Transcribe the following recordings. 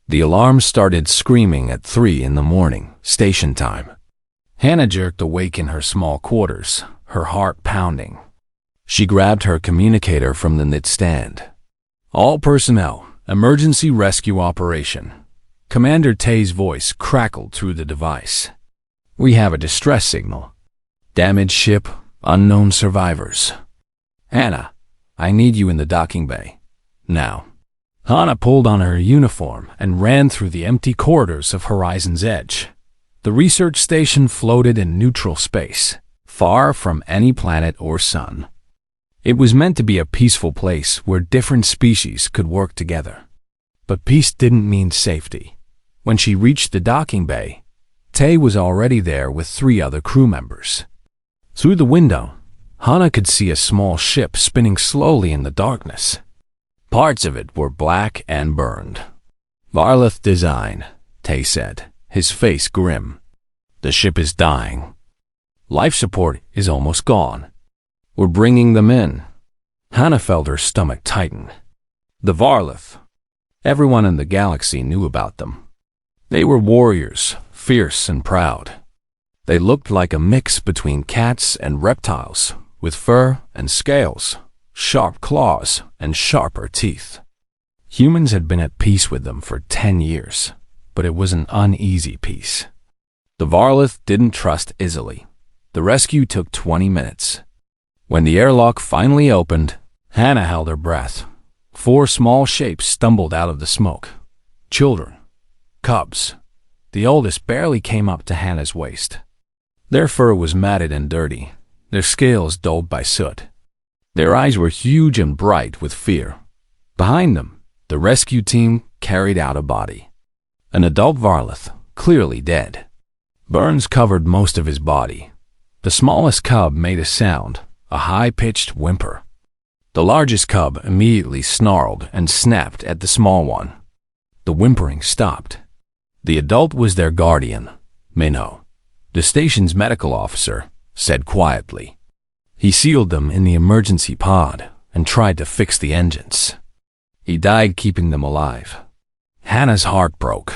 The alarm started screaming at 3 in the morning, station time. Hannah jerked awake in her small quarters, her heart pounding. She grabbed her communicator from the nightstand. "All personnel, emergency rescue operation." Commander Tay's voice crackled through the device. "We have a distress signal. Damaged ship, unknown survivors. Hannah, I need you in the docking bay. Now." Hannah pulled on her uniform and ran through the empty corridors of Horizon's Edge. The research station floated in neutral space, far from any planet or sun. It was meant to be a peaceful place where different species could work together. But peace didn't mean safety. When she reached the docking bay, Tay was already there with 3 other crew members. Through the window, Hannah could see a small ship spinning slowly in the darkness. Parts of it were black and burned. "Varlith design," Tay said, his face grim. "The ship is dying. Life support is almost gone. We're bringing them in." Hannah felt her stomach tighten. The Varlith. Everyone in the galaxy knew about them. They were warriors, fierce and proud. They looked like a mix between cats and reptiles, with fur and scales, sharp claws and sharper teeth. Humans had been at peace with them for 10 years, but it was an uneasy peace. The Varlith didn't trust easily. The rescue took 20 minutes. When the airlock finally opened, Hannah held her breath. 4 small shapes stumbled out of the smoke. Children. Cubs. The oldest barely came up to Hannah's waist. Their fur was matted and dirty, their scales dulled by soot. Their eyes were huge and bright with fear. Behind them, the rescue team carried out a body. An adult Varlith, clearly dead. Burns covered most of his body. The smallest cub made a sound, a high-pitched whimper. The largest cub immediately snarled and snapped at the small one. The whimpering stopped. The adult was their guardian, Minho. The station's medical officer said quietly. He sealed them in the emergency pod and tried to fix the engines. He died keeping them alive. Hannah's heart broke.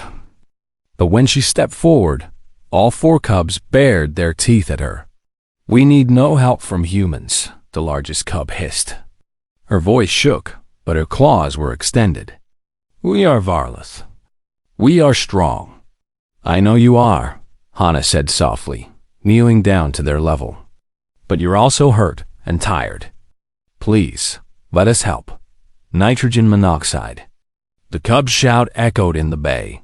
But when she stepped forward, all 4 cubs bared their teeth at her. "We need no help from humans," the largest cub hissed. Her voice shook, but her claws were extended. "We are Varlith. We are strong." "I know you are," Hannah said softly, kneeling down to their level. "But you're also hurt and tired. Please, let us help. Nitrogen monoxide." The cub's shout echoed in the bay.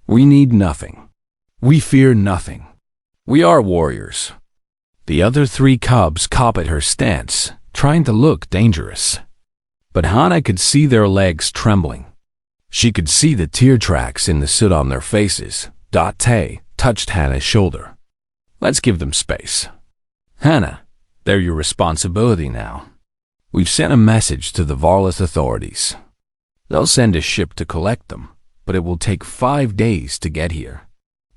"We need nothing. We fear nothing. We are warriors." The other 3 cubs copied her stance, trying to look dangerous. But Hannah could see their legs trembling. She could see the tear tracks in the soot on their faces. Tay touched Hannah's shoulder. "Let's give them space. Hannah, they're your responsibility now. We've sent a message to the Varlith authorities. They'll send a ship to collect them, but it will take 5 days to get here.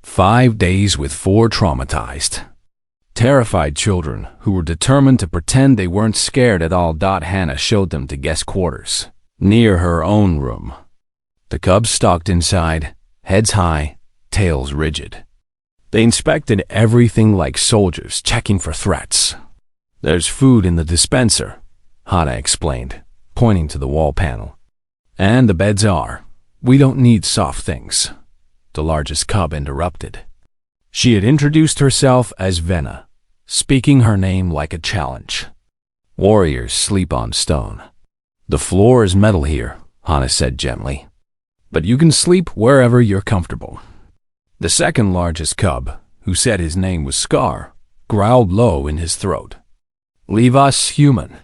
5 days with 4 traumatized, terrified children who were determined to pretend they weren't scared at all. Hannah showed them to guest quarters, near her own room. The cubs stalked inside, heads high, tails rigid. They inspected everything like soldiers checking for threats. "There's food in the dispenser," Hannah explained, pointing to the wall panel. "And the beds are. We don't need soft things," the largest cub interrupted. She had introduced herself as Vena, speaking her name like a challenge. "Warriors sleep on stone. The floor is metal here," Hannah said gently. "But you can sleep wherever you're comfortable." The second largest cub, who said his name was Scar, growled low in his throat. "Leave us human.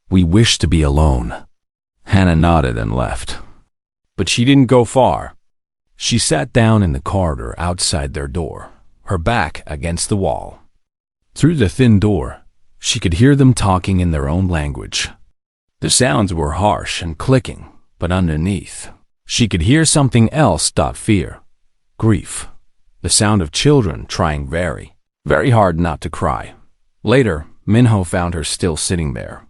We wish to be alone." Hannah nodded and left. But she didn't go far. She sat down in the corridor outside their door, her back against the wall. Through the thin door, she could hear them talking in their own language. The sounds were harsh and clicking, but underneath, she could hear something else. Fear, grief, the sound of children trying very, very hard not to cry. Later, Minho found her still sitting there.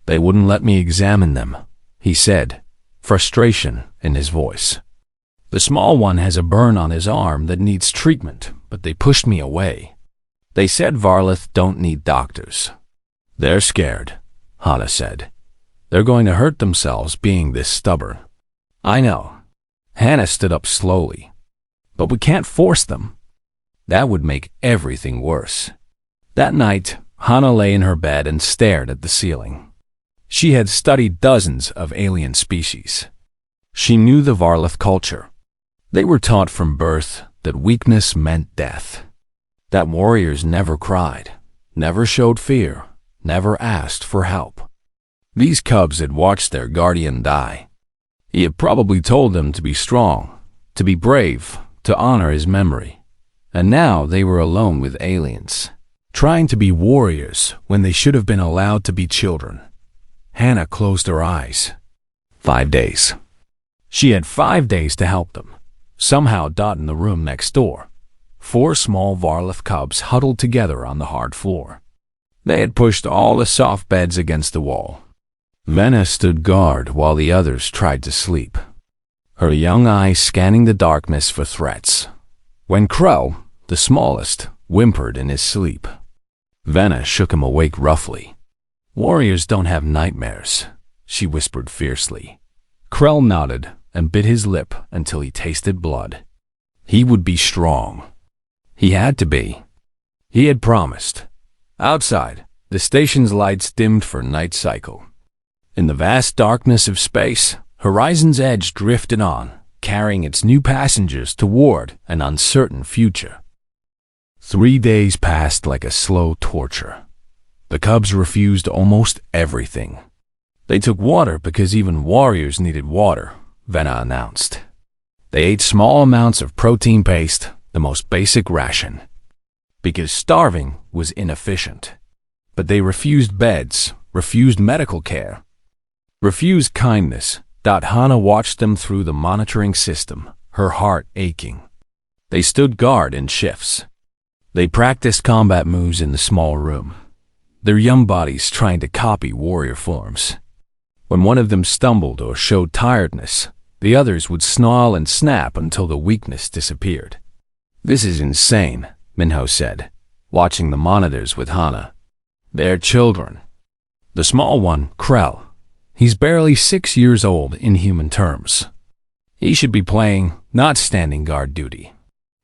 "They wouldn't let me examine them," he said, frustration in his voice. The small one has a burn on his arm that needs treatment, but they pushed me away. They said Varlith don't need doctors. They're scared, Hana said. They're going to hurt themselves being this stubborn. I know. Hannah stood up slowly. But we can't force them. That would make everything worse. That night, Hana lay in her bed and stared at the ceiling. She had studied dozens of alien species. She knew the Varlith culture. They were taught from birth that weakness meant death. That warriors never cried, never showed fear, never asked for help. These cubs had watched their guardian die. He had probably told them to be strong, to be brave, to honor his memory. And now they were alone with aliens, trying to be warriors when they should have been allowed to be children. Hannah closed her eyes. 5 days. She had 5 days to help them. Somehow Dot in the room next door. 4 small Varlith cubs huddled together on the hard floor. They had pushed all the soft beds against the wall. Venna stood guard while the others tried to sleep, her young eyes scanning the darkness for threats. When Krell, the smallest, whimpered in his sleep, Venna shook him awake roughly. Warriors don't have nightmares, she whispered fiercely. Krell nodded and bit his lip until he tasted blood. He would be strong. He had to be. He had promised. Outside, the station's lights dimmed for night cycle. In the vast darkness of space, Horizon's Edge drifted on, carrying its new passengers toward an uncertain future. 3 days passed like a slow torture. The cubs refused almost everything. They took water because even warriors needed water, Venna announced. They ate small amounts of protein paste, the most basic ration, because starving was inefficient. But they refused beds, refused medical care, refused kindness. Hana watched them through the monitoring system, her heart aching. They stood guard in shifts. They practiced combat moves in the small room, their young bodies trying to copy warrior forms. When one of them stumbled or showed tiredness, the others would snarl and snap until the weakness disappeared. This is insane, Minho said, watching the monitors with Hana. They're children. The small one, Krell, he's barely 6 years old in human terms. He should be playing, not standing guard duty.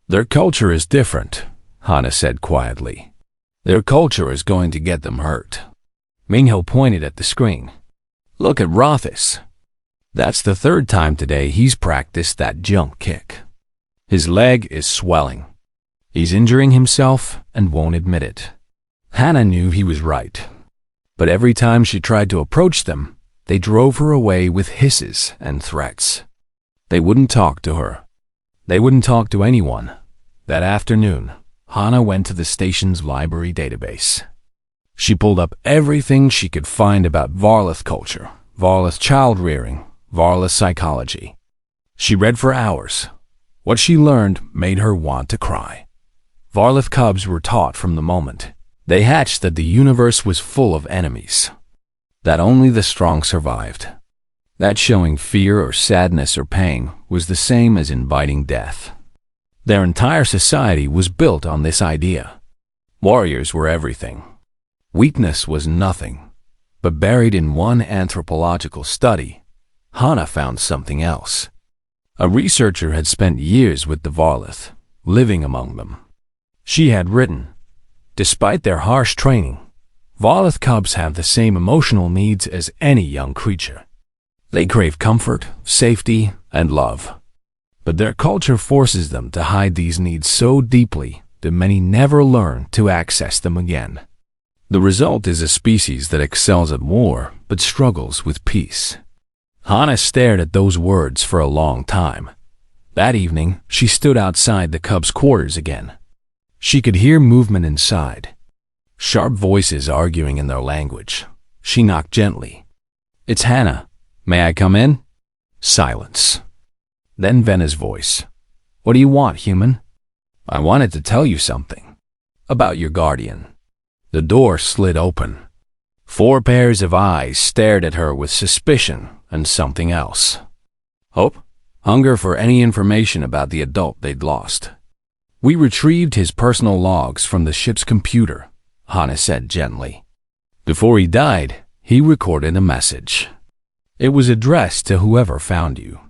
Their culture is different, Hana said quietly. Their culture is going to get them hurt. Minho pointed at the screen. Look at Rothis. That's the 3rd time today he's practiced that jump kick. His leg is swelling. He's injuring himself and won't admit it. Hannah knew he was right. But every time she tried to approach them, they drove her away with hisses and threats. They wouldn't talk to her. They wouldn't talk to anyone. That afternoon, Hana went to the station's library database. She pulled up everything she could find about Varlith culture, Varlith child-rearing, Varlith psychology. She read for hours. What she learned made her want to cry. Varlith cubs were taught from the moment they hatched that the universe was full of enemies, that only the strong survived, that showing fear or sadness or pain was the same as inviting death. Their entire society was built on this idea. Warriors were everything. Weakness was nothing. But buried in one anthropological study, Hana found something else. A researcher had spent years with the Varlith, living among them. She had written, despite their harsh training, Varlith cubs have the same emotional needs as any young creature. They crave comfort, safety, and love. But their culture forces them to hide these needs so deeply that many never learn to access them again. The result is a species that excels at war but struggles with peace. Hana stared at those words for a long time. That evening, she stood outside the cubs' quarters again. She could hear movement inside, sharp voices arguing in their language. She knocked gently. It's Hana. May I come in? Silence. Then Venna's voice. What do you want, human? I wanted to tell you something. About your guardian. The door slid open. 4 pairs of eyes stared at her with suspicion and something else. Hope? hunger for any information about the adult they'd lost. We retrieved his personal logs from the ship's computer, Hana said gently. Before he died, he recorded a message. It was addressed to whoever found you.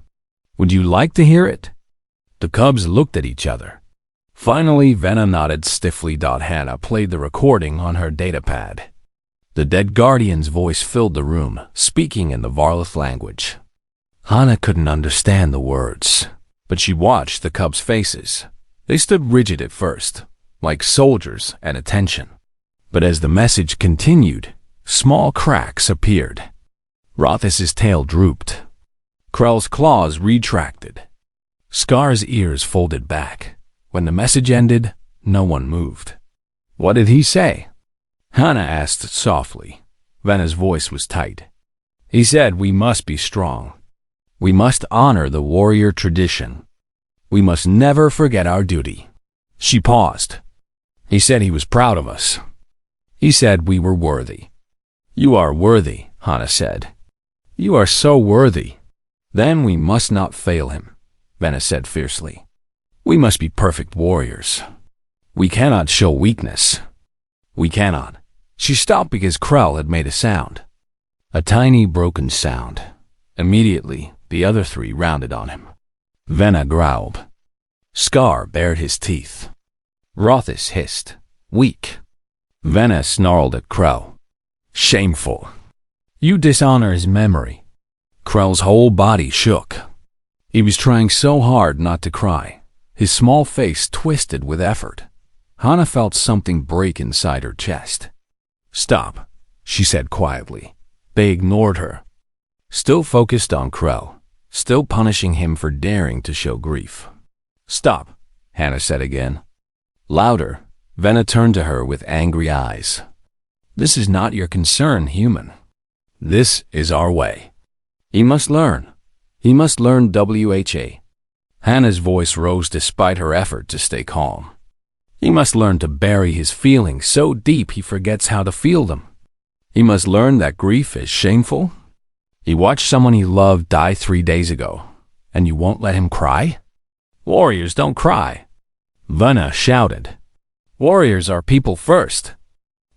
Would you like to hear it? The cubs looked at each other. Finally, Venna nodded stiffly. Hana played the recording on her datapad. The dead guardian's voice filled the room, speaking in the Varlith language. Hana couldn't understand the words, but she watched the cubs' faces. They stood rigid at first, like soldiers at attention. But as the message continued, small cracks appeared. Rothus's tail drooped. Krell's claws retracted. Scar's ears folded back. When the message ended, no one moved. What did he say? Hana asked softly. Venna's voice was tight. He said we must be strong. We must honor the warrior tradition. We must never forget our duty. She paused. He said he was proud of us. He said we were worthy. You are worthy, Hana said. You are so worthy. Then we must not fail him, Venna said fiercely. We must be perfect warriors. We cannot show weakness. We cannot. She stopped because Krell had made a sound. A tiny broken sound. Immediately, the other three rounded on him. Venna growled. Scar bared his teeth. Rothus hissed. Weak. Venna snarled at Krell. Shameful. You dishonor his memory. Krell's whole body shook. He was trying so hard not to cry. His small face twisted with effort. Hana felt something break inside her chest. Stop, she said quietly. They ignored her. Still focused on Krell, still punishing him for daring to show grief. Stop, Hana said again. Louder, Venna turned to her with angry eyes. This is not your concern, human. This is our way. He must learn. He must learn WHA. Hana's voice rose despite her effort to stay calm. He must learn to bury his feelings so deep he forgets how to feel them. He must learn that grief is shameful. He watched someone he loved die 3 days ago, and you won't let him cry? Warriors don't cry. Venna shouted. Warriors are people first.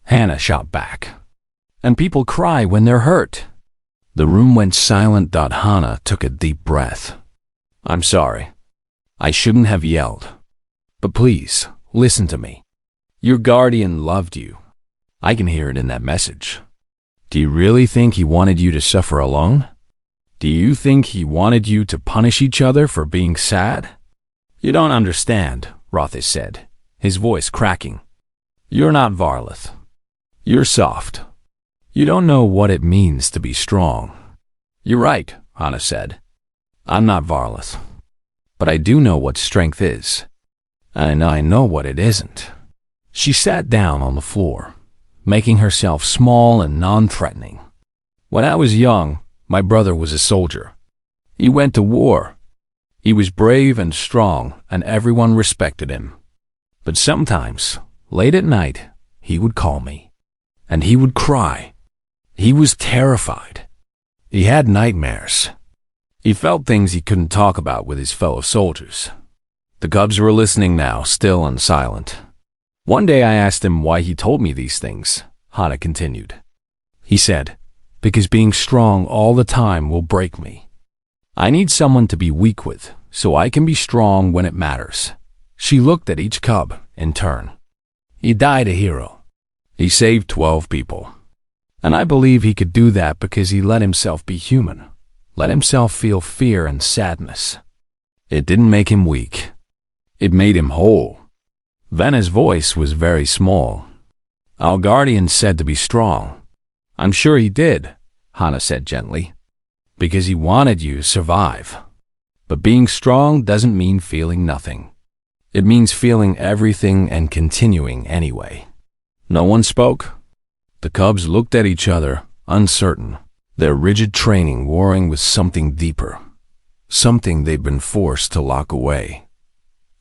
Hana shot back. And people cry when they're hurt. The room went silent. Hana took a deep breath. I'm sorry. I shouldn't have yelled. But please, listen to me. Your guardian loved you. I can hear it in that message. Do you really think he wanted you to suffer alone? Do you think he wanted you to punish each other for being sad? You don't understand, Rothus said, his voice cracking. You're not Varlith. You're soft. You don't know what it means to be strong. You're right, Hana said. I'm not Varlith. But I do know what strength is. And I know what it isn't. She sat down on the floor, making herself small and non-threatening. When I was young, my brother was a soldier. He went to war. He was brave and strong, and everyone respected him. But sometimes, late at night, he would call me. And he would cry. He was terrified. He had nightmares. He felt things he couldn't talk about with his fellow soldiers. The cubs were listening now, still and silent. One day I asked him why he told me these things, Hana continued. He said, because being strong all the time will break me. I need someone to be weak with, so I can be strong when it matters. She looked at each cub in turn. He died a hero. He saved 12 people. And I believe he could do that because he let himself be human, let himself feel fear and sadness. It didn't make him weak. It made him whole. Venna's voice was very small. Our guardian said to be strong. I'm sure he did, Hana said gently, because he wanted you to survive. But being strong doesn't mean feeling nothing. It means feeling everything and continuing anyway. No one spoke. The cubs looked at each other, uncertain, their rigid training warring with something deeper, something they'd been forced to lock away.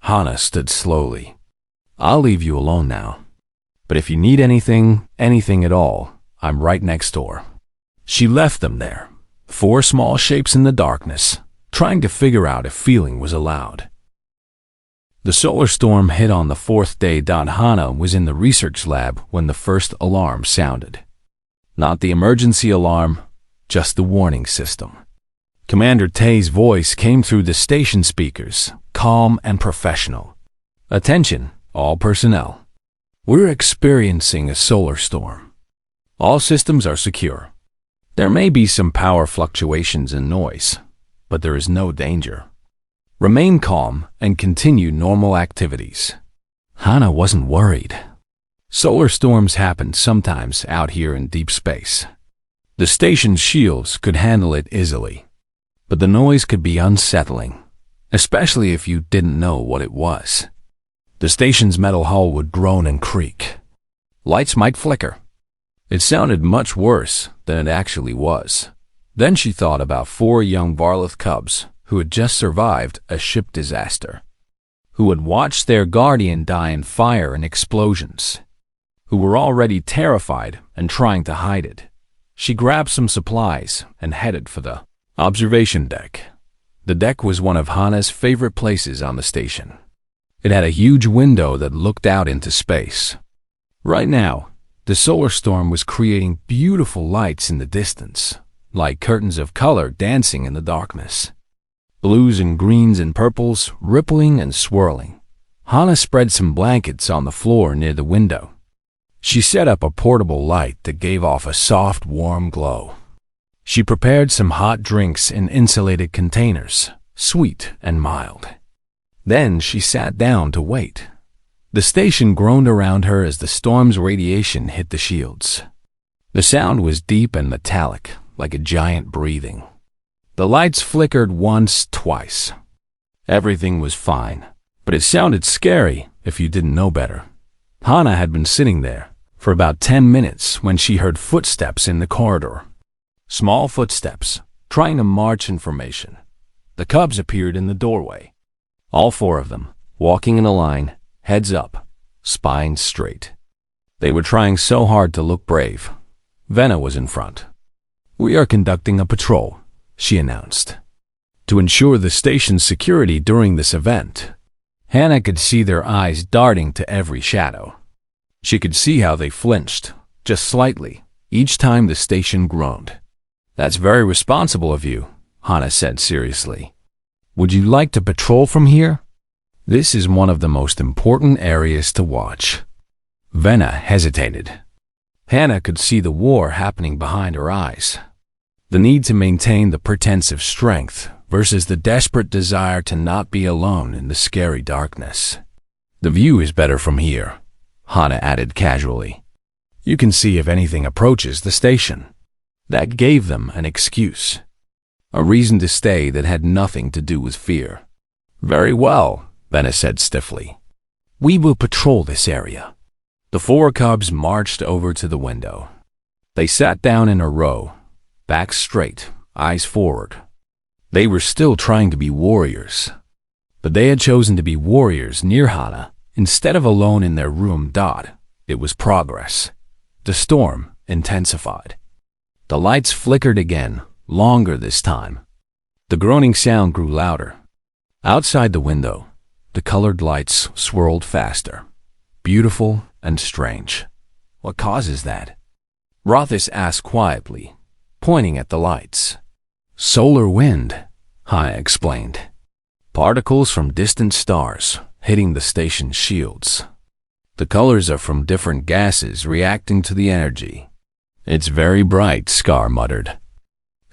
Hana stood slowly. I'll leave you alone now. But if you need anything at all, I'm right next door. She left them there, 4 small shapes in the darkness, trying to figure out if feeling was allowed. The solar storm hit on the fourth day. Hana was in the research lab when the first alarm sounded. Not the emergency alarm, just the warning system. Commander Tay's voice came through the station speakers, calm and professional. "Attention, all personnel. We're experiencing a solar storm. All systems are secure. There may be some power fluctuations and noise, but there is no danger. Remain calm and continue normal activities." Hana wasn't worried. Solar storms happen sometimes out here in deep space. The station's shields could handle it easily, but the noise could be unsettling, especially if you didn't know what it was. The station's metal hull would groan and creak. Lights might flicker. It sounded much worse than it actually was. Then she thought about 4 young Varloth cubs who had just survived a ship disaster, who had watched their guardian die in fire and explosions, who were already terrified and trying to hide it. She grabbed some supplies and headed for the observation deck. The deck was one of Hana's favorite places on the station. It had a huge window that looked out into space. Right now, the solar storm was creating beautiful lights in the distance, like curtains of color dancing in the darkness. Blues and greens and purples rippling and swirling. Hana spread some blankets on the floor near the window. She set up a portable light that gave off a soft, warm glow. She prepared some hot drinks in insulated containers, sweet and mild. Then she sat down to wait. The station groaned around her as the storm's radiation hit the shields. The sound was deep and metallic, like a giant breathing. The lights flickered once, twice. Everything was fine, but it sounded scary if you didn't know better. Hana had been sitting there for about 10 minutes when she heard footsteps in the corridor. Small footsteps, trying to march in formation. The cubs appeared in the doorway. All 4 of them, walking in a line, heads up, spines straight. They were trying so hard to look brave. Venna was in front. "We are conducting a patrol," she announced, "to ensure the station's security during this event." Hana could see their eyes darting to every shadow. She could see how they flinched, just slightly, each time the station groaned. "That's very responsible of you," Hana said seriously. "Would you like to patrol from here? This is one of the most important areas to watch." Venna hesitated. Hana could see the war happening behind her eyes. The need to maintain the pretense of strength versus the desperate desire to not be alone in the scary darkness. "The view is better from here," Hana added casually. "You can see if anything approaches the station." That gave them an excuse, a reason to stay that had nothing to do with fear. "Very well," Venna said stiffly. "We will patrol this area." The 4 cubs marched over to the window. They sat down in a row, backs straight, eyes forward. They were still trying to be warriors, but they had chosen to be warriors near Hana instead of alone in their room. It was progress. The storm intensified. The lights flickered again, longer this time. The groaning sound grew louder. Outside the window, the colored lights swirled faster, beautiful and strange. "What causes that?" Rothis asked quietly, pointing at the lights. "Solar wind," Hana explained. "Particles from distant stars hitting the station's shields. The colors are from different gases reacting to the energy." "It's very bright," Scar muttered.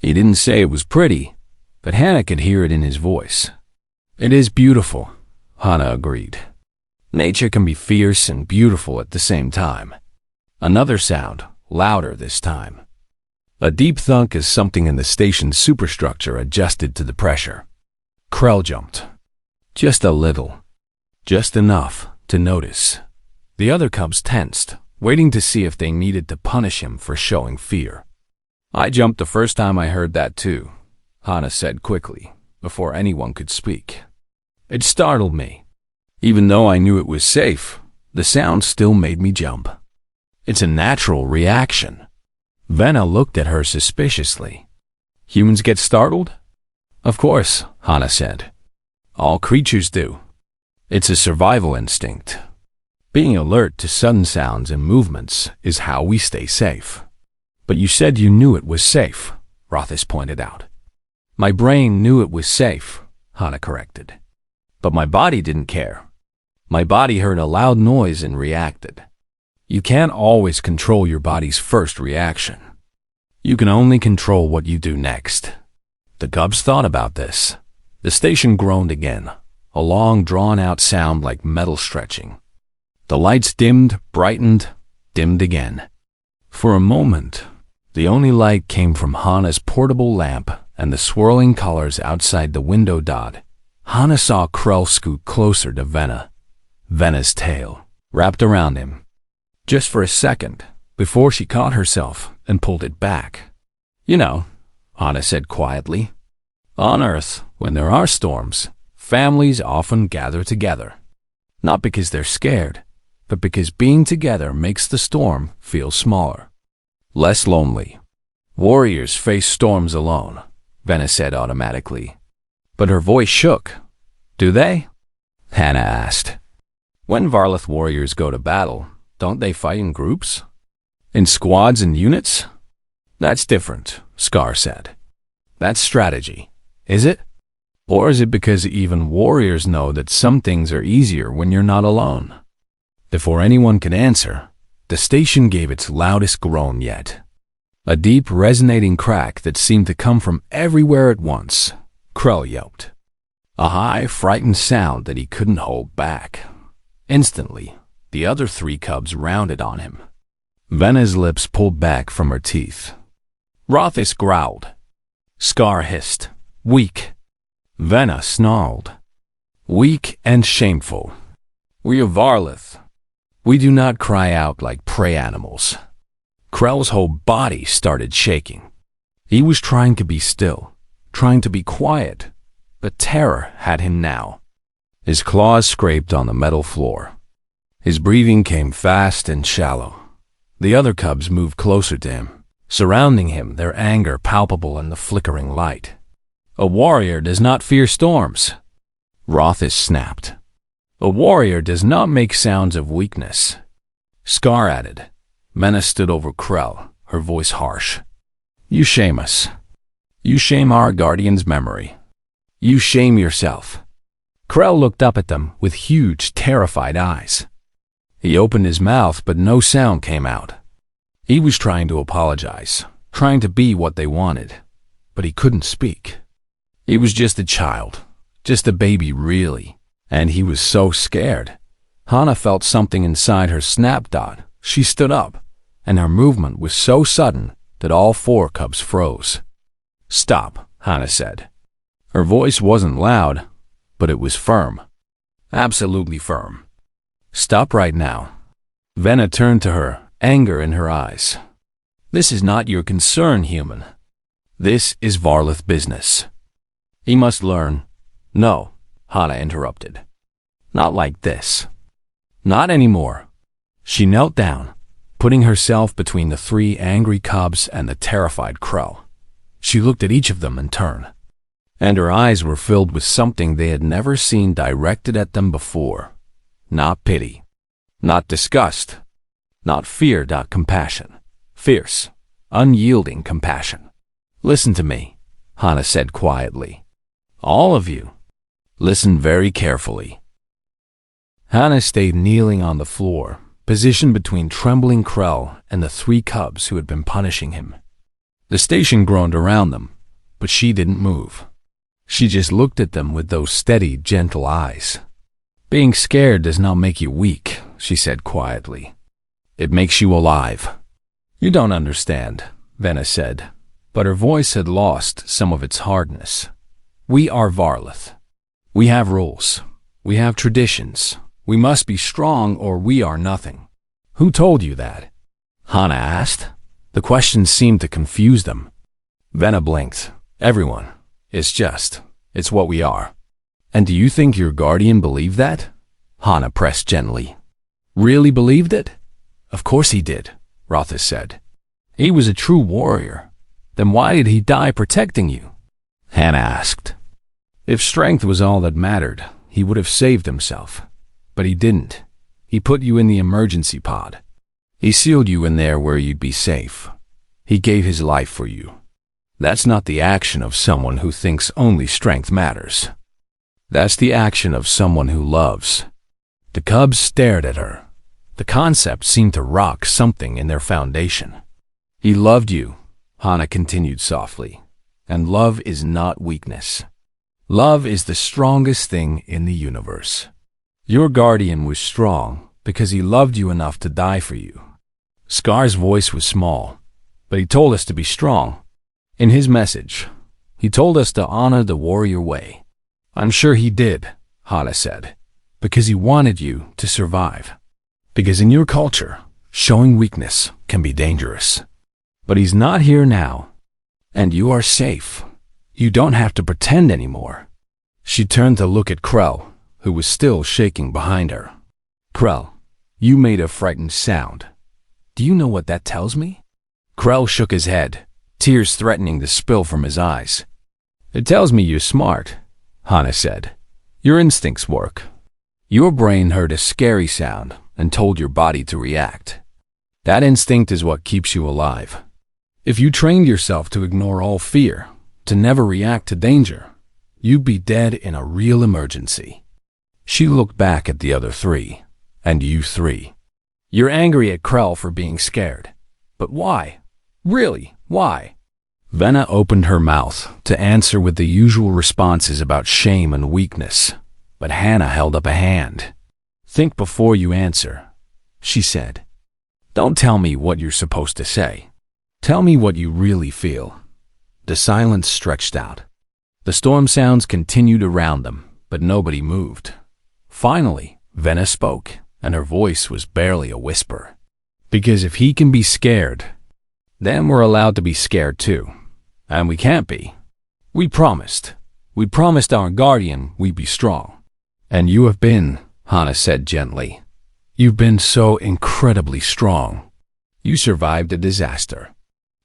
He didn't say it was pretty, but Hana could hear it in his voice. "It is beautiful," Hana agreed. "Nature can be fierce and beautiful at the same time." Another sound, louder this time. A deep thunk as something in the station's superstructure adjusted to the pressure. Krell jumped. Just a little. Just enough to notice. The other cubs tensed, waiting to see if they needed to punish him for showing fear. "I jumped the first time I heard that too," Hana said quickly, before anyone could speak. "It startled me. Even though I knew it was safe, the sound still made me jump. It's a natural reaction." Venna looked at her suspiciously. "Humans get startled?" Of course, Hana said. All creatures do. It's a survival instinct. Being alert to sudden sounds and movements is how we stay safe. But you said you knew it was safe, Rothis pointed out. My brain knew it was safe, Hana corrected. But my body didn't care. My body heard a loud noise and reacted. You can't always control your body's first reaction. You can only control what you do next. The cubs thought about this. The station groaned again, a long drawn-out sound like metal stretching. The lights dimmed, brightened, dimmed again. For a moment, the only light came from Hana's portable lamp and the swirling colors outside the window dot. Hana saw Krell scoot closer to Venna. Venna's tail wrapped around him. Just for a second, before she caught herself and pulled it back. You know, Hana said quietly, on Earth, when there are storms, families often gather together. Not because they're scared, but because being together makes the storm feel smaller. Less lonely. Warriors face storms alone, Venna said automatically. But her voice shook. Do they? Hana asked. When Varlith warriors go to battle, don't they fight in groups? In squads and units? That's different, Scar said. That's strategy, is it? Or is it because even warriors know that some things are easier when you're not alone? Before anyone could answer, the station gave its loudest groan yet. A deep, resonating crack that seemed to come from everywhere at once. Krell yelped. A high, frightened sound that he couldn't hold back. Instantly, the other three cubs rounded on him. Venna's lips pulled back from her teeth. Rothis growled. Scar hissed. Weak. Venna snarled. Weak and shameful. We are Varlith. We do not cry out like prey animals. Krell's whole body started shaking. He was trying to be still, trying to be quiet, but terror had him now. His claws scraped on the metal floor. His breathing came fast and shallow. The other cubs moved closer to him, surrounding him, their anger palpable in the flickering light. A warrior does not fear storms. Rothis snapped. A warrior does not make sounds of weakness. Scar added. Venna stood over Krell, her voice harsh. You shame us. You shame our guardian's memory. You shame yourself. Krell looked up at them with huge, terrified eyes. He opened his mouth, but no sound came out. He was trying to apologize, trying to be what they wanted, but he couldn't speak. He was just a child, just a baby really, and he was so scared. Hana felt something inside her snap dot. She stood up, and her movement was so sudden that all four cubs froze. Stop, Hana said. Her voice wasn't loud, but it was firm. Absolutely firm. Stop right now. Venna turned to her, anger in her eyes. This is not your concern, human. This is Varlith business. He must learn. No, Hana interrupted. Not like this. Not anymore. She knelt down, putting herself between the three angry cubs and the terrified Krell. She looked at each of them in turn, and her eyes were filled with something they had never seen directed at them before. Not pity, not disgust, not fear, not compassion. Fierce, unyielding compassion. Listen to me, Hana said quietly. All of you, listen very carefully. Hana stayed kneeling on the floor, positioned between trembling Krell and the three cubs who had been punishing him. The station groaned around them, but she didn't move. She just looked at them with those steady, gentle eyes. Being scared does not make you weak, she said quietly. It makes you alive. You don't understand, Venna said, but her voice had lost some of its hardness. We are Varlith. We have rules. We have traditions. We must be strong or we are nothing. Who told you that? Hana asked. The question seemed to confuse them. Venna blinked. Everyone. It's what we are. And do you think your guardian believed that? Hana pressed gently. Really believed it? Of course he did, Rothis said. He was a true warrior. Then why did he die protecting you? Hannah asked. If strength was all that mattered, he would have saved himself. But he didn't. He put you in the emergency pod. He sealed you in there where you'd be safe. He gave his life for you. That's not the action of someone who thinks only strength matters. That's the action of someone who loves. The cubs stared at her. The concept seemed to rock something in their foundation. He loved you, Hannah continued softly, and love is not weakness. Love is the strongest thing in the universe. Your guardian was strong because he loved you enough to die for you. Scar's voice was small, but he told us to be strong. In his message, he told us to honor the warrior way. I'm sure he did, Hannah said, because he wanted you to survive. Because in your culture, showing weakness can be dangerous. But he's not here now, and you are safe. You don't have to pretend anymore. She turned to look at Krell, who was still shaking behind her. Krell, you made a frightened sound. Do you know what that tells me? Krell shook his head, tears threatening to spill from his eyes. It tells me you're smart, Hannah said. Your instincts work. Your brain heard a scary sound and told your body to react. That instinct is what keeps you alive. If you trained yourself to ignore all fear, to never react to danger, you'd be dead in a real emergency. She looked back at the other three, and you three. You're angry at Krell for being scared. But why? Really, why? Venna opened her mouth to answer with the usual responses about shame and weakness, but Hannah held up a hand. Think before you answer, she said. Don't tell me what you're supposed to say. Tell me what you really feel. The silence stretched out. The storm sounds continued around them, but nobody moved. Finally, Venna spoke, and her voice was barely a whisper. Because if he can be scared, then we're allowed to be scared too. And we can't be. We promised. We promised our guardian we'd be strong. And you have been, Hannah said gently. You've been so incredibly strong. You survived a disaster.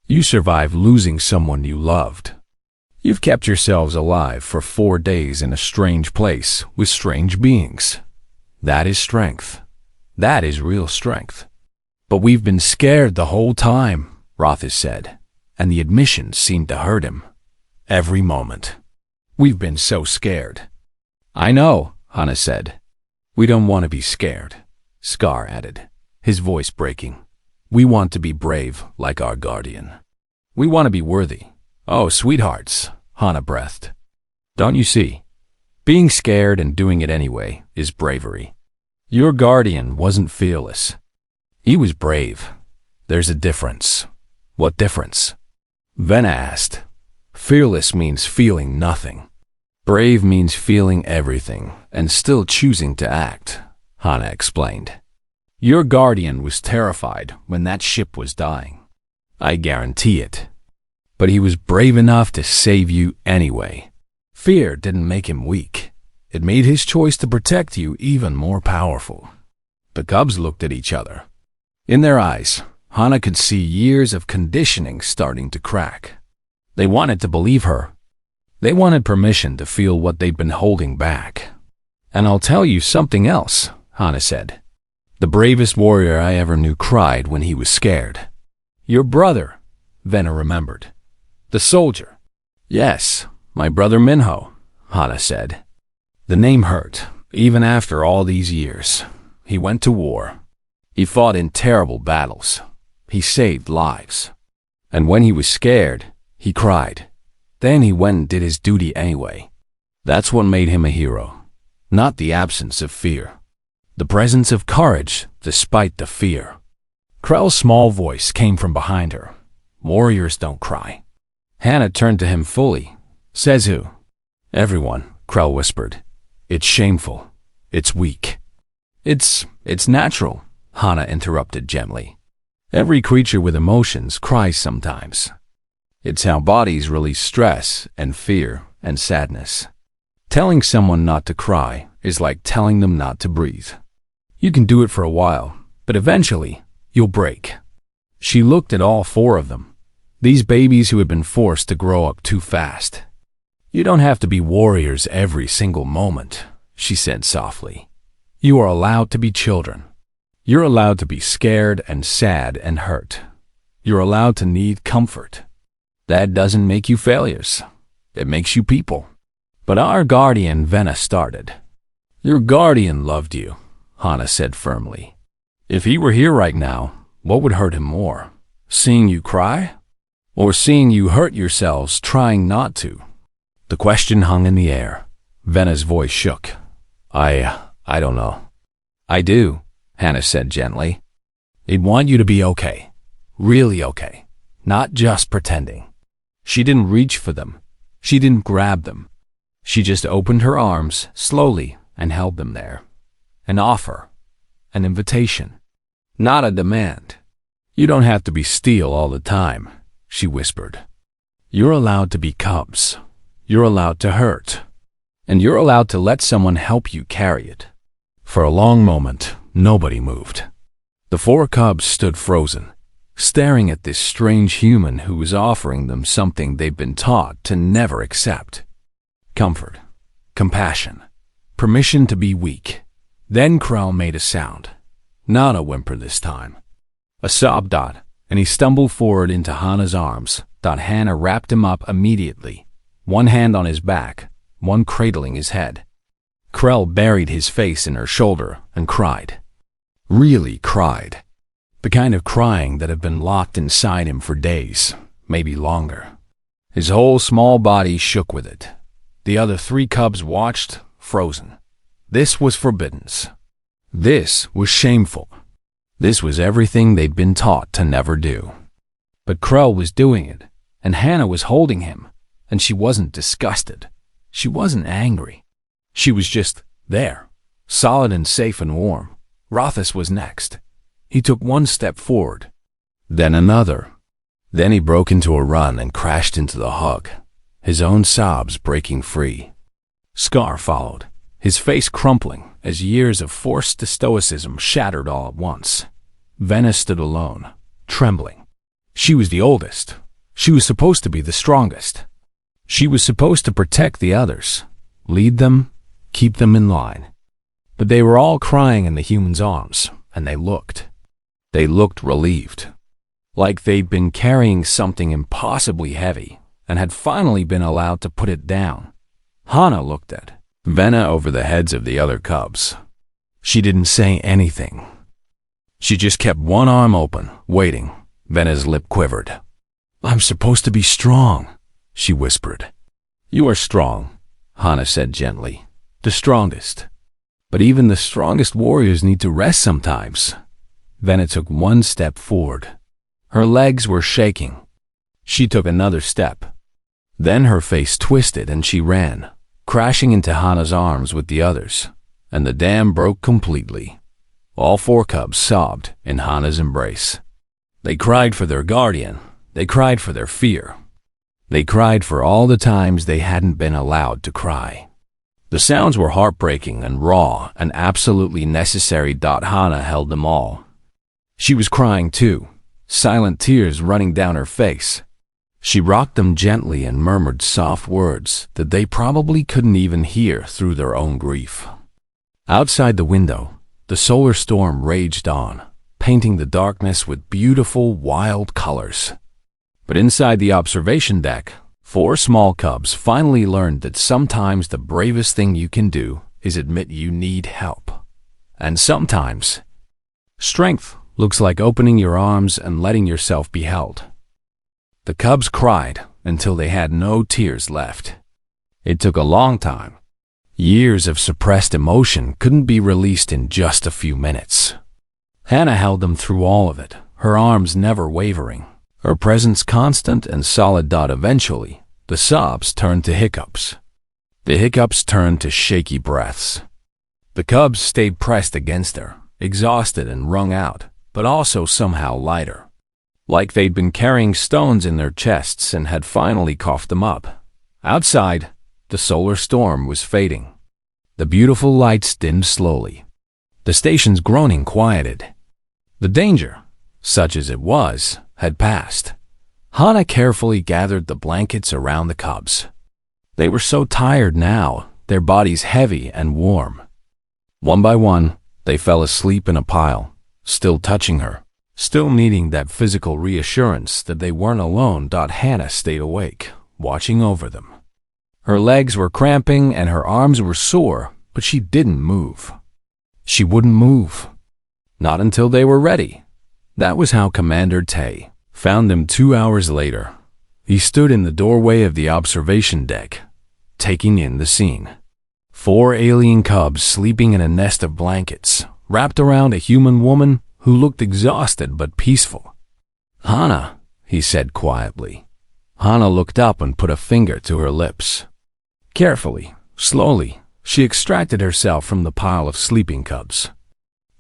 You survived losing someone you loved. You've kept yourselves alive for 4 days in a strange place with strange beings. That is strength. That is real strength. But we've been scared the whole time, Rothis said, and the admission seemed to hurt him. Every moment. We've been so scared. I know, Hannah said. We don't want to be scared, Scar added, his voice breaking. We want to be brave like our guardian. We want to be worthy. Oh, sweethearts, Hannah breathed. Don't you see? Being scared and doing it anyway is bravery. Your guardian wasn't fearless. He was brave. There's a difference. What difference? Venna asked. Fearless means feeling nothing. Brave means feeling everything and still choosing to act, Hannah explained. Your guardian was terrified when that ship was dying. I guarantee it. But he was brave enough to save you anyway. Fear didn't make him weak. It made his choice to protect you even more powerful. The cubs looked at each other. In their eyes, Hannah could see years of conditioning starting to crack. They wanted to believe her. They wanted permission to feel what they'd been holding back. And I'll tell you something else, Hannah said. The bravest warrior I ever knew cried when he was scared. Your brother, Venna remembered. The soldier. Yes, my brother Minho, Hannah said. The name hurt, even after all these years. He went to war. He fought in terrible battles. He saved lives. And when he was scared, he cried. Then he went and did his duty anyway. That's what made him a hero, not the absence of fear. The presence of courage despite the fear. Krell's small voice came from behind her. Warriors don't cry. Hannah turned to him fully. Says who? Everyone, Krell whispered. It's shameful. It's weak. It's natural, Hannah interrupted gently. Every creature with emotions cries sometimes. It's how bodies release stress and fear and sadness. Telling someone not to cry is like telling them not to breathe. You can do it for a while, but eventually you'll break. She looked at all 4 of them, these babies who had been forced to grow up too fast. You don't have to be warriors every single moment, she said softly. You are allowed to be children. You're allowed to be scared and sad and hurt. You're allowed to need comfort. That doesn't make you failures. It makes you people. But our guardian Venna started. Your guardian loved you, Hana said firmly. If he were here right now, what would hurt him more? Seeing you cry? Or seeing you hurt yourselves trying not to? The question hung in the air. Venna's voice shook. I don't know. I do, Hana said gently. He'd want you to be okay. Really okay. Not just pretending. She didn't reach for them. She didn't grab them. She just opened her arms slowly and held them there. An offer. An invitation. Not a demand. You don't have to be steel all the time, she whispered. You're allowed to be cubs. You're allowed to hurt. And you're allowed to let someone help you carry it. For a long moment, nobody moved. The 4 cubs stood frozen, staring at this strange human who was offering them something they'd been taught to never accept. Comfort, compassion, permission to be weak. Then Krell made a sound. Not a whimper this time. A sob. And he stumbled forward into Hana's arms. Hana wrapped him up immediately, one hand on his back, one cradling his head. Krell buried his face in her shoulder and cried. Really cried. The kind of crying that had been locked inside him for days, maybe longer. His whole small body shook with it. The other 3 cubs watched, frozen. This was forbidden. This was shameful. This was everything they'd been taught to never do. But Krell was doing it, and Hana was holding him, and she wasn't disgusted. She wasn't angry. She was just there, solid and safe and warm. Rothus was next. He took 1 step forward, then another. Then he broke into a run and crashed into the hug, his own sobs breaking free. Scar followed, his face crumpling as years of forced stoicism shattered all at once. Venna stood alone, trembling. She was the oldest. She was supposed to be the strongest. She was supposed to protect the others, lead them, keep them in line. But they were all crying in the human's arms, and they looked. They looked relieved, like they'd been carrying something impossibly heavy and had finally been allowed to put it down. Hana looked at Venna over the heads of the other cubs. She didn't say anything. She just kept one arm open, waiting. Venna's lip quivered. I'm supposed to be strong, she whispered. You are strong, Hana said gently. The strongest. But even the strongest warriors need to rest sometimes. Venna took 1 step forward. Her legs were shaking. She took another step. Then her face twisted and she ran, crashing into Hana's arms with the others, and the dam broke completely. All 4 cubs sobbed in Hana's embrace. They cried for their guardian. They cried for their fear. They cried for all the times they hadn't been allowed to cry. The sounds were heartbreaking and raw and absolutely necessary. Hana held them all. She was crying too, silent tears running down her face. She rocked them gently and murmured soft words that they probably couldn't even hear through their own grief. Outside the window, the solar storm raged on, painting the darkness with beautiful, wild colors. But inside the observation deck, 4 small cubs finally learned that sometimes the bravest thing you can do is admit you need help. And sometimes, strength looks like opening your arms and letting yourself be held. The cubs cried until they had no tears left. It took a long time. Years of suppressed emotion couldn't be released in just a few minutes. Hana held them through all of it, her arms never wavering, her presence constant and solid. Eventually, the sobs turned to hiccups. The hiccups turned to shaky breaths. The cubs stayed pressed against her, exhausted and wrung out, but also somehow lighter. Like they'd been carrying stones in their chests and had finally coughed them up. Outside, the solar storm was fading. The beautiful lights dimmed slowly. The station's groaning quieted. The danger, such as it was, had passed. Hana carefully gathered the blankets around the cubs. They were so tired now, their bodies heavy and warm. One by one, they fell asleep in a pile, still touching her, still needing that physical reassurance that they weren't alone. Hannah stayed awake, watching over them. Her legs were cramping and her arms were sore, but she didn't move. She wouldn't move. Not until they were ready. That was how Commander Tay found them 2 hours later. He stood in the doorway of the observation deck, taking in the scene. 4 alien cubs sleeping in a nest of blankets, wrapped around a human woman who looked exhausted but peaceful. "Hannah," he said quietly. Hannah looked up and put a finger to her lips. Carefully, slowly, she extracted herself from the pile of sleeping cubs.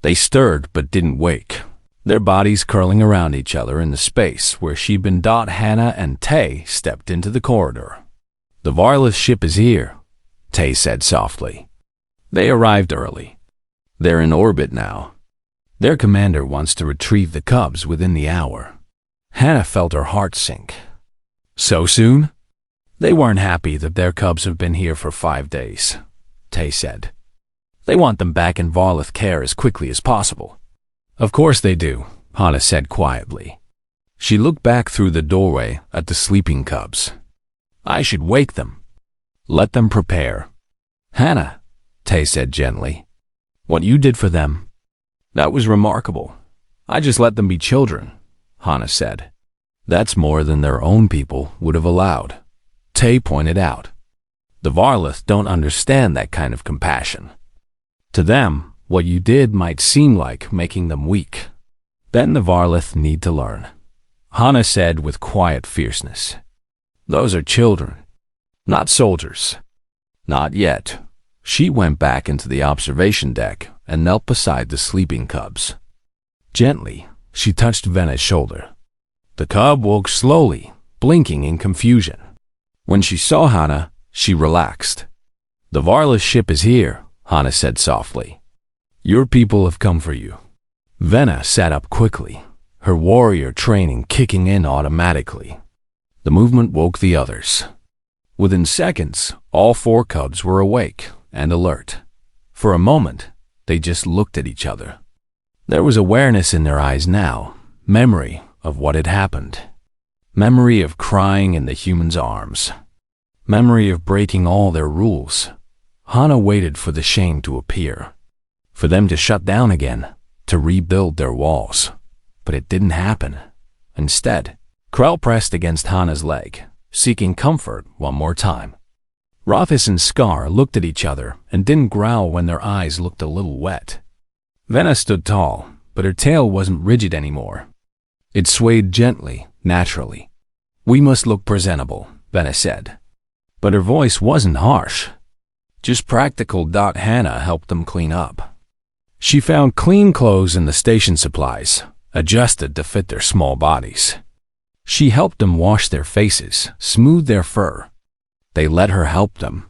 They stirred but didn't wake, their bodies curling around each other in the space where she'd been. Hannah and Tay stepped into the corridor. "The Varlith ship is here," Tay said softly. "They arrived early. They're in orbit now. Their commander wants to retrieve the cubs within the hour." Hannah felt her heart sink. "So soon?" "They weren't happy that their cubs have been here for 5 days," Tay said. "They want them back in Varlith care as quickly as possible." "Of course they do," Hannah said quietly. She looked back through the doorway at the sleeping cubs. "I should wake them. Let them prepare." "Hannah," Tay said gently, "what you did for them, that was remarkable." "I just let them be children," Hannah said. "That's more than their own people would have allowed," Tay pointed out. "The Varlith don't understand that kind of compassion. To them, what you did might seem like making them weak. Then the Varlith need to learn," Hannah said with quiet fierceness. "Those are children, not soldiers." "Not yet." She went back into the observation deck and knelt beside the sleeping cubs. Gently, she touched Venna's shoulder. The cub woke slowly, blinking in confusion. When she saw Hannah, she relaxed. "The Varlith ship is here," Hannah said softly. "Your people have come for you." Venna sat up quickly, her warrior training kicking in automatically. The movement woke the others. Within seconds, all 4 cubs were awake and alert. For a moment, they just looked at each other. There was awareness in their eyes now, memory of what had happened. Memory of crying in the human's arms. Memory of breaking all their rules. Hannah waited for the shame to appear, for them to shut down again, to rebuild their walls. But it didn't happen. Instead, Krell pressed against Hannah's leg, seeking comfort one more time. Rothis and Scar looked at each other and didn't growl when their eyes looked a little wet. Venna stood tall, but her tail wasn't rigid anymore. It swayed gently, naturally. "We must look presentable," Venna said. But her voice wasn't harsh. Just practical. Hannah helped them clean up. She found clean clothes in the station supplies, adjusted to fit their small bodies. She helped them wash their faces, smooth their fur. They let her help them.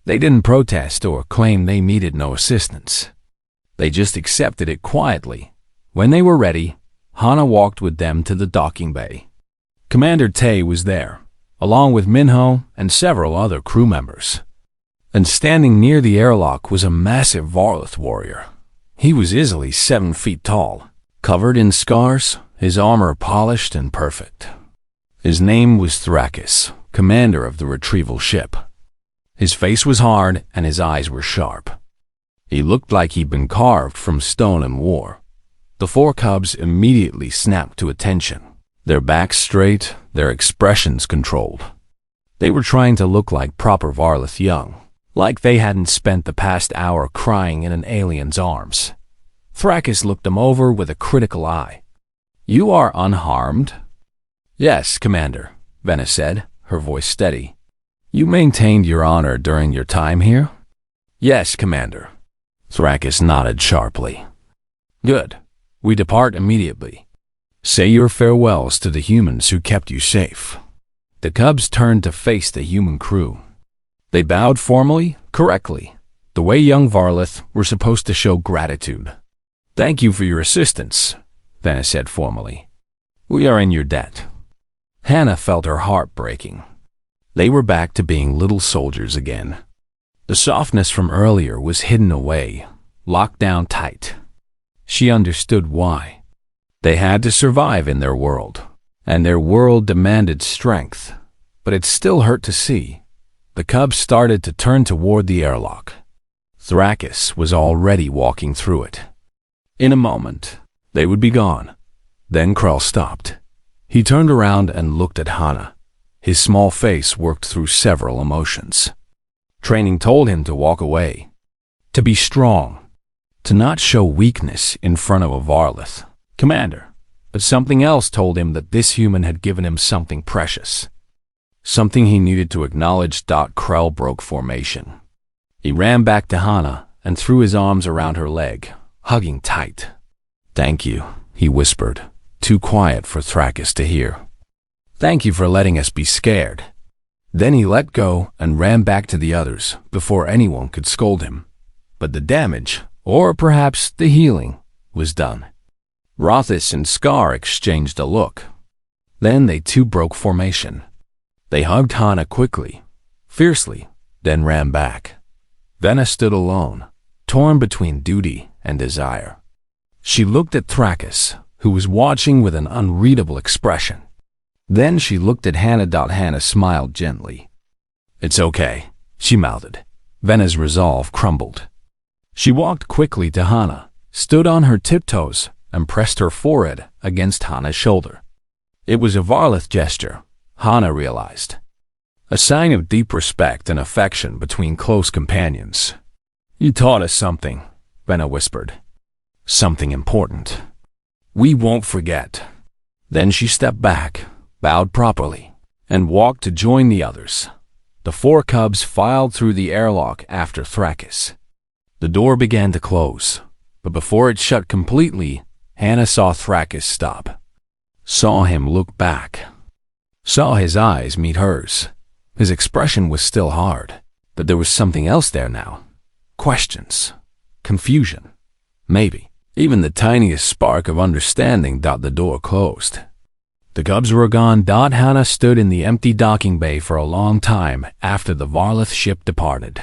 They didn't protest or claim they needed no assistance. They just accepted it quietly. When they were ready, Hannah walked with them to the docking bay. Commander Tay was there, along with Minho and several other crew members. And standing near the airlock was a massive Varlith warrior. He was easily 7 feet tall, covered in scars, his armor polished and perfect. His name was Thrakis, commander of the retrieval ship. His face was hard and his eyes were sharp. He looked like he'd been carved from stone in war. The 4 cubs immediately snapped to attention, their backs straight, their expressions controlled. They were trying to look like proper Varlith young, like they hadn't spent the past hour crying in an alien's arms. Thrakis looked them over with a critical eye. "You are unharmed?" "Yes, Commander," Venna said, her voice steady. "You maintained your honor during your time here?" "Yes, Commander." Thrakis nodded sharply. "Good. We depart immediately. Say your farewells to the humans who kept you safe." The cubs turned to face the human crew. They bowed formally, correctly, the way young Varlith were supposed to show gratitude. "Thank you for your assistance," Venna said formally. "We are in your debt." Hannah felt her heart breaking. They were back to being little soldiers again. The softness from earlier was hidden away, locked down tight. She understood why. They had to survive in their world, and their world demanded strength, but it still hurt to see. The cubs started to turn toward the airlock. Thrakis was already walking through it. In a moment, they would be gone. Then Krell stopped. He turned around and looked at Hana. His small face worked through several emotions. Training told him to walk away, to be strong, to not show weakness in front of a Varlith commander. But something else told him that this human had given him something precious. Something he needed to acknowledge. Krell broke formation. He ran back to Hana and threw his arms around her leg, hugging tight. "Thank you," he whispered, too quiet for Thrakis to hear. "Thank you for letting us be scared." Then he let go and ran back to the others before anyone could scold him. But the damage, or perhaps the healing, was done. Rothis and Scar exchanged a look. Then they too broke formation. They hugged Hana quickly, fiercely, then ran back. Venna stood alone, torn between duty and desire. She looked at Thrakis, who was watching with an unreadable expression. Then she looked at Hana. Hana smiled gently. "It's okay," she mouthed. Venna's resolve crumbled. She walked quickly to Hana, stood on her tiptoes, and pressed her forehead against Hana's shoulder. It was a Varlith gesture, Hana realized. A sign of deep respect and affection between close companions. "You taught us something," Venna whispered. "Something important. We won't forget." Then she stepped back, bowed properly, and walked to join the others. The 4 cubs filed through the airlock after Thrakis. The door began to close, but before it shut completely, Hana saw Thrakis stop. Saw him look back. Saw his eyes meet hers. His expression was still hard, but there was something else there now. Questions. Confusion. Maybe even the tiniest spark of understanding. The door closed. The cubs were gone. Hana stood in the empty docking bay for a long time after the Varlith ship departed.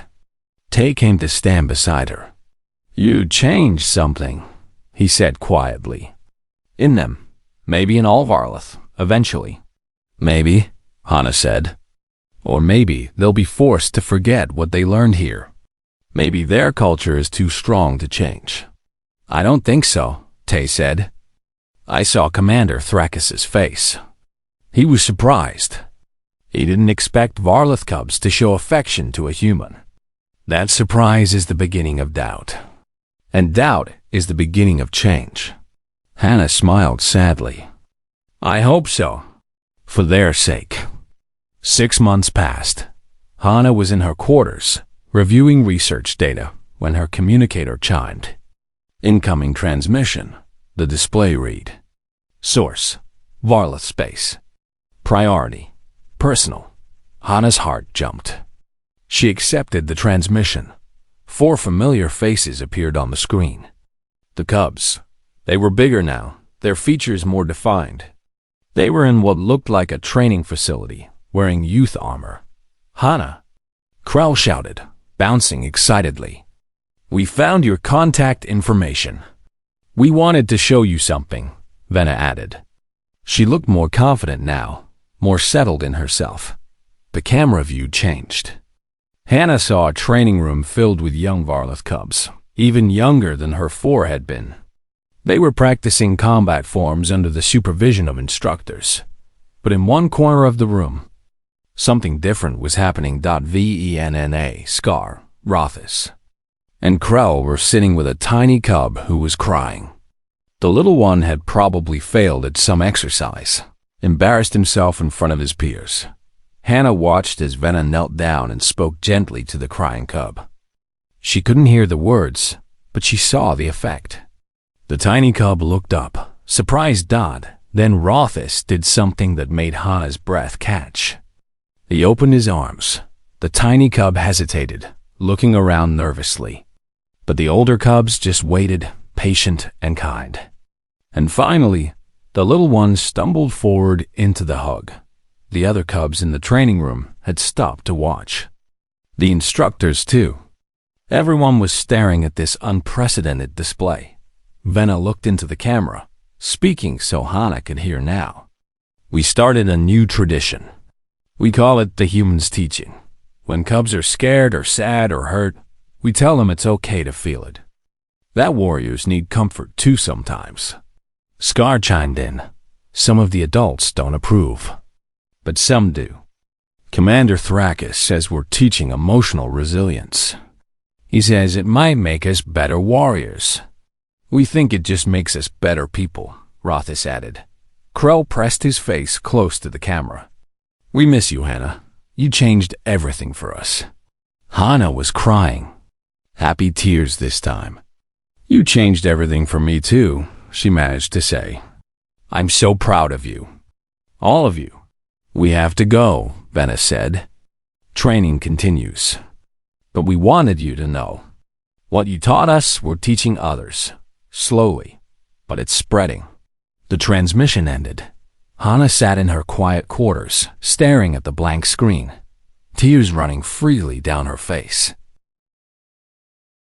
Tay came to stand beside her. "You changed something," he said quietly. "In them. Maybe in all Varlith, eventually." "Maybe," Hana said. "Or maybe they'll be forced to forget what they learned here. Maybe their culture is too strong to change." "I don't think so," Tay said. I saw Commander Thrakis' face. He was surprised. He didn't expect Varlith cubs to show affection to a human. That surprise is the beginning of doubt. And doubt is the beginning of change. Hana smiled sadly. "I hope so. For their sake." 6 months passed. Hana was in her quarters, reviewing research data, when her communicator chimed. Incoming transmission. The display read. Source. Varlith space. Priority. Personal. Hana's heart jumped. She accepted the transmission. 4 familiar faces appeared on the screen. The cubs. They were bigger now, their features more defined. They were in what looked like a training facility, wearing youth armor. "Hana!" Krell shouted, bouncing excitedly. "We found your contact information." "We wanted to show you something," Venna added. She looked more confident now, more settled in herself. The camera view changed. Hana saw a training room filled with young Varlith cubs, even younger than her 4 had been. They were practicing combat forms under the supervision of instructors. But in one corner of the room, something different was happening. Venna, Scar, Rothis, and Krell were sitting with a tiny cub who was crying. The little one had probably failed at some exercise, embarrassed himself in front of his peers. Hana watched as Venna knelt down and spoke gently to the crying cub. She couldn't hear the words, but she saw the effect. The tiny cub looked up, surprised. Then Rothis did something that made Hana's breath catch. He opened his arms. The tiny cub hesitated, looking around nervously. But the older cubs just waited, patient and kind. And finally, the little one stumbled forward into the hug. The other cubs in the training room had stopped to watch. The instructors, too. Everyone was staring at this unprecedented display. Venna looked into the camera, speaking so Hana could hear now. We started a new tradition. We call it the humans teaching. When cubs are scared or sad or hurt, we tell them it's okay to feel it. That warriors need comfort too sometimes. Scar chimed in. Some of the adults don't approve, but some do. Commander Thrakis says we're teaching emotional resilience. He says it might make us better warriors. We think it just makes us better people, Rothis added. Krell pressed his face close to the camera. We miss you, Hannah. You changed everything for us. Hana was crying. Happy tears this time. You changed everything for me too, she managed to say. I'm so proud of you. All of you. We have to go, Venna said. Training continues. But we wanted you to know. What you taught us, we're teaching others. Slowly. But it's spreading. The transmission ended. Hana sat in her quiet quarters, staring at the blank screen, tears running freely down her face.